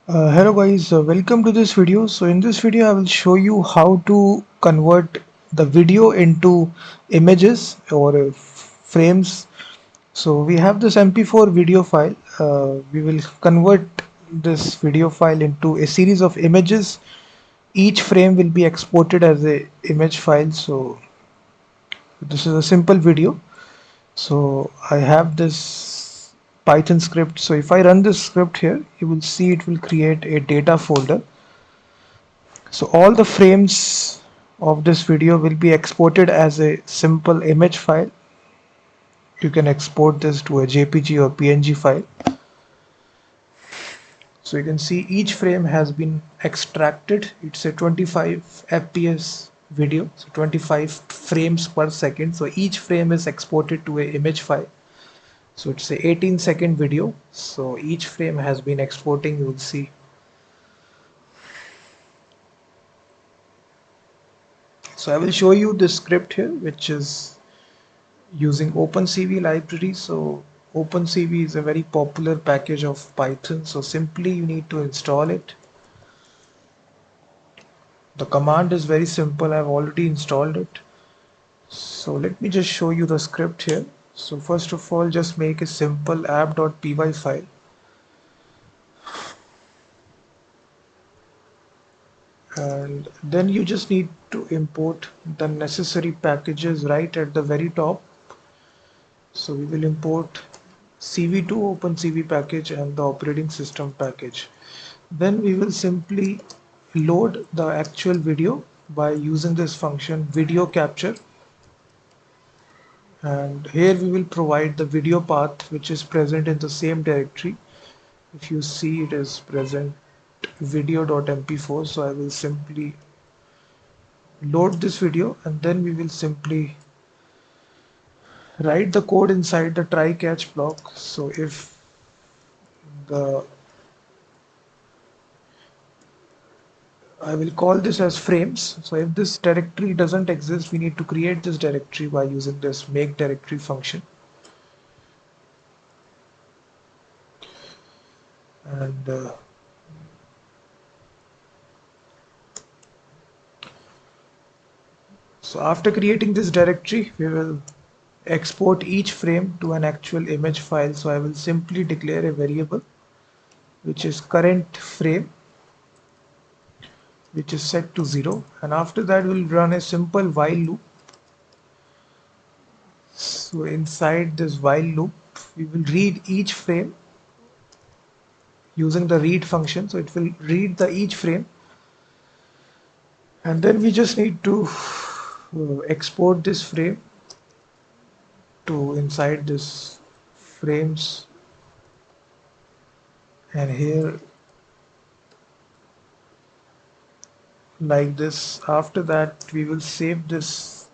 Hello guys, welcome to this video. So in this video I will show you how to convert the video into images or frames. So we have this MP4 video file. We will convert this video file into a series of images. Each frame will be exported as a image file. So this is a simple video. So I have this Python script. So if I run this script here, you will see it will create a data folder. So all the frames of this video will be exported as a simple image file. You can export this to a JPG or PNG file. So you can see each frame has been extracted. It's a 25 FPS video, so 25 frames per second. So each frame is exported to a image file. So it's a 18-second video. So each frame has been exporting, you will see. So I will show you this script here, which is using OpenCV library. So OpenCV is a very popular package of Python. So simply you need to install it. The command is very simple. I've already installed it. So let me just show you the script here. So first of all, just make a simple app.py file. And then you just need to import the necessary packages right at the very top. So we will import CV2 OpenCV package and the operating system package. Then we will simply load the actual video by using this function video capture, and here we will provide the video path which is present in the same directory. If you see, it is present video.mp4. so I will simply load this video, and then we will simply write the code inside the try catch block. So if the I will call this as frames. So if this directory doesn't exist, we need to create this directory by using this make directory function. And so after creating this directory, we will export each frame to an actual image file. So I will simply declare a variable which is current frame, which is set to 0, and after that we'll run a simple while loop. So inside this while loop, we will read each frame using the read function. So it will read the each frame, and then we just need to export this frame to inside this frames, and here like this. After that we will save this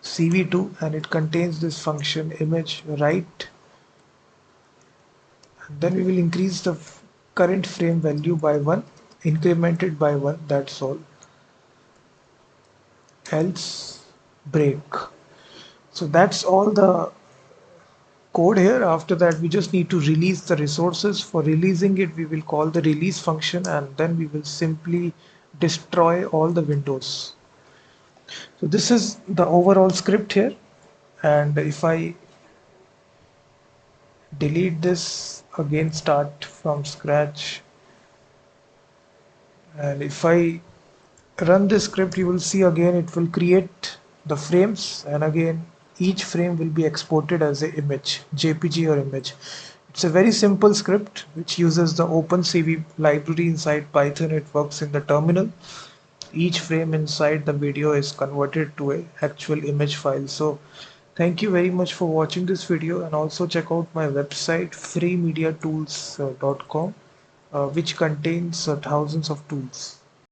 CV2, and it contains this function image write, and then we will increase the current frame value by 1, incremented by 1, that's all, else break. So that's all the code here. After that we just need to release the resources. For releasing it, we will call the release function, and then we will simply destroy all the windows. So this is the overall script here, and if I delete this, again start from scratch, and if I run this script, you will see again it will create the frames, and again each frame will be exported as an image, JPG or image. It's a very simple script which uses the OpenCV library inside Python. It works in the terminal. Each frame inside the video is converted to an actual image file. So thank you very much for watching this video, and also check out my website freemediatools.com, which contains thousands of tools.